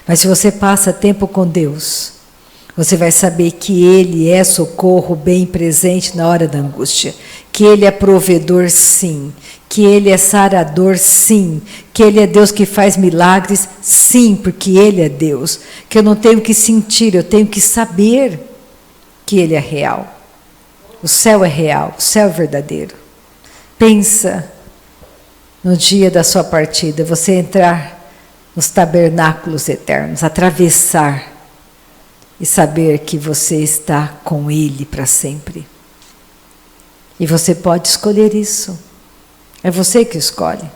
Mas se você passa tempo com Deus, você vai saber que ele é socorro bem presente na hora da angústia, que ele é provedor, sim, que ele é sarador, sim, que ele é Deus que faz milagres, sim, porque ele é Deus, que eu não tenho que sentir, eu tenho que saber que ele é real. O céu é real, o céu é verdadeiro. Pensa no dia da sua partida, você entrar nos tabernáculos eternos, atravessar e saber que você está com ele para sempre. E você pode escolher isso. É você que escolhe.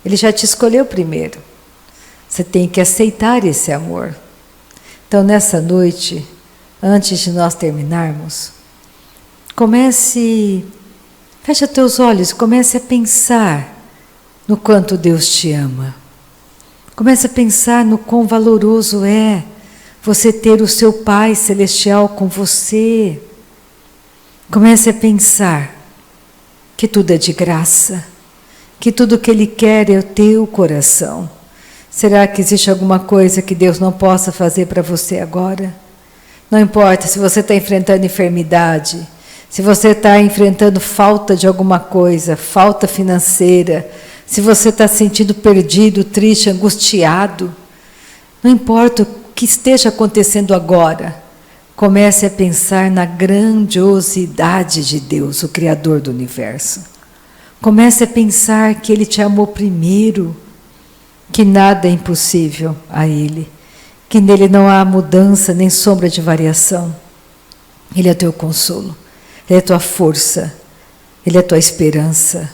Ele já te escolheu primeiro. Você tem que aceitar esse amor. Então, nessa noite, antes de nós terminarmos, fecha teus olhos, comece a pensar no quanto Deus te ama. Comece a pensar no quão valoroso é você ter o seu Pai Celestial com você. Comece a pensar que tudo é de graça, que tudo que Ele quer é o teu coração. Será que existe alguma coisa que Deus não possa fazer para você agora? Não importa se você está enfrentando enfermidade, se você está enfrentando falta de alguma coisa, falta financeira, se você está se sentindo perdido, triste, angustiado, não importa o que esteja acontecendo agora, comece a pensar na grandiosidade de Deus, o Criador do universo. Comece a pensar que Ele te amou primeiro, que nada é impossível a Ele, que nele não há mudança nem sombra de variação. Ele é teu consolo, Ele é tua força, Ele é tua esperança.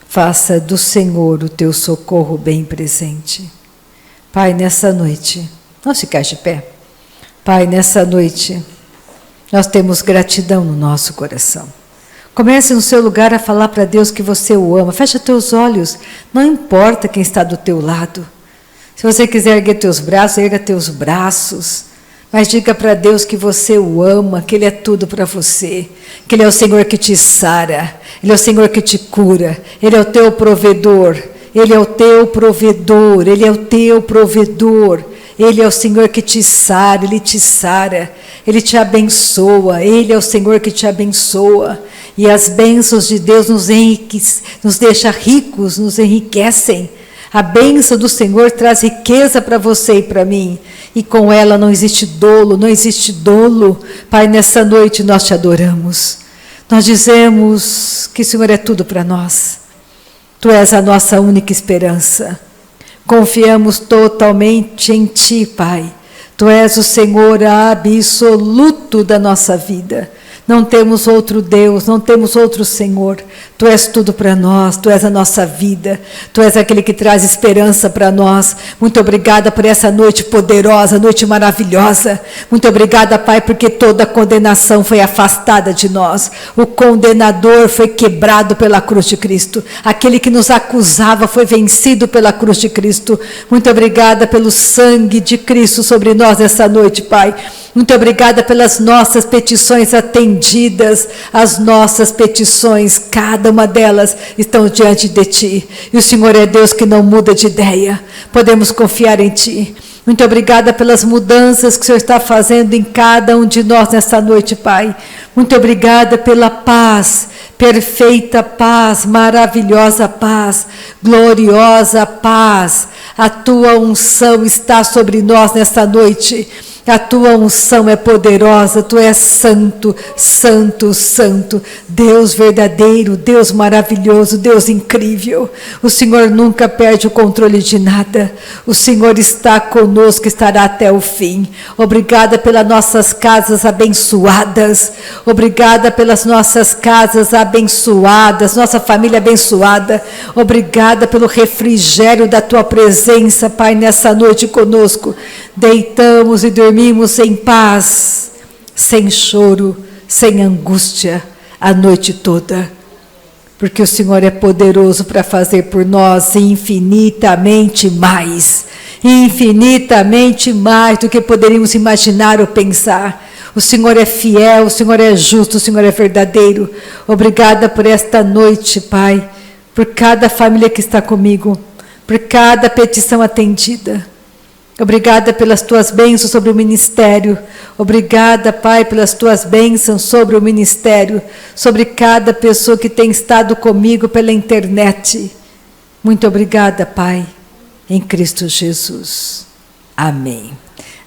Faça do Senhor o teu socorro bem presente. Pai, nessa noite, vamos ficar de pé. Pai, nessa noite, nós temos gratidão no nosso coração. Comece no seu lugar a falar para Deus que você o ama. Fecha teus olhos, não importa quem está do teu lado. Se você quiser erguer teus braços, erga teus braços. Mas diga para Deus que você o ama, que Ele é tudo para você. Que Ele é o Senhor que te sara. Ele é o Senhor que te cura. Ele é o teu provedor. Ele é o teu provedor. Ele é o teu provedor. Ele é o Senhor que te sara. Ele te sara. Ele te abençoa. Ele é o Senhor que te abençoa. E as bênçãos de Deus nos deixa ricos, nos enriquecem. A bênção do Senhor traz riqueza para você e para mim. E com ela não existe dolo, não existe dolo. Pai, nessa noite nós te adoramos. Nós dizemos que o Senhor é tudo para nós. Tu és a nossa única esperança. Confiamos totalmente em Ti, Pai. Tu és o Senhor absoluto da nossa vida. Não temos outro Deus, não temos outro Senhor. Tu és tudo para nós, Tu és a nossa vida. Tu és aquele que traz esperança para nós. Muito obrigada por essa noite poderosa, noite maravilhosa. Muito obrigada, Pai, porque toda condenação foi afastada de nós. O condenador foi quebrado pela cruz de Cristo. Aquele que nos acusava foi vencido pela cruz de Cristo. Muito obrigada pelo sangue de Cristo sobre nós nessa noite, Pai. Muito obrigada pelas nossas petições atendidas, as nossas petições, cada uma delas estão diante de Ti. E o Senhor é Deus que não muda de ideia, podemos confiar em Ti. Muito obrigada pelas mudanças que o Senhor está fazendo em cada um de nós nesta noite, Pai. Muito obrigada pela paz, perfeita paz, maravilhosa paz, gloriosa paz. A Tua unção está sobre nós nesta noite. A tua unção é poderosa, tu és santo, santo, santo, Deus verdadeiro, Deus maravilhoso, Deus incrível. O Senhor nunca perde o controle de nada. O Senhor está conosco, estará até o fim. Obrigada pelas nossas casas abençoadas. Obrigada pelas nossas casas abençoadas, nossa família abençoada. Obrigada pelo refrigério da tua presença, Pai, nessa noite conosco. Deitamos e dormimos em paz, sem choro, sem angústia, a noite toda. Porque o Senhor é poderoso para fazer por nós infinitamente mais do que poderíamos imaginar ou pensar. O Senhor é fiel, o Senhor é justo, o Senhor é verdadeiro. Obrigada por esta noite, Pai, por cada família que está comigo, por cada petição atendida. Obrigada pelas tuas bênçãos sobre o ministério. Obrigada, Pai, pelas tuas bênçãos sobre o ministério, sobre cada pessoa que tem estado comigo pela internet. Muito obrigada, Pai, em Cristo Jesus. Amém.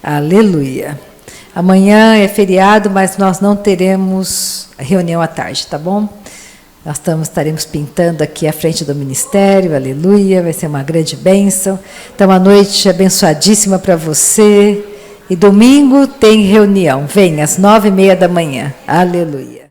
Aleluia. Amanhã é feriado, mas nós não teremos reunião à tarde, tá bom? Nós estaremos pintando aqui à frente do ministério, aleluia, vai ser uma grande bênção. Então, uma noite abençoadíssima para você. E domingo tem reunião, vem às 9h30 da manhã, aleluia.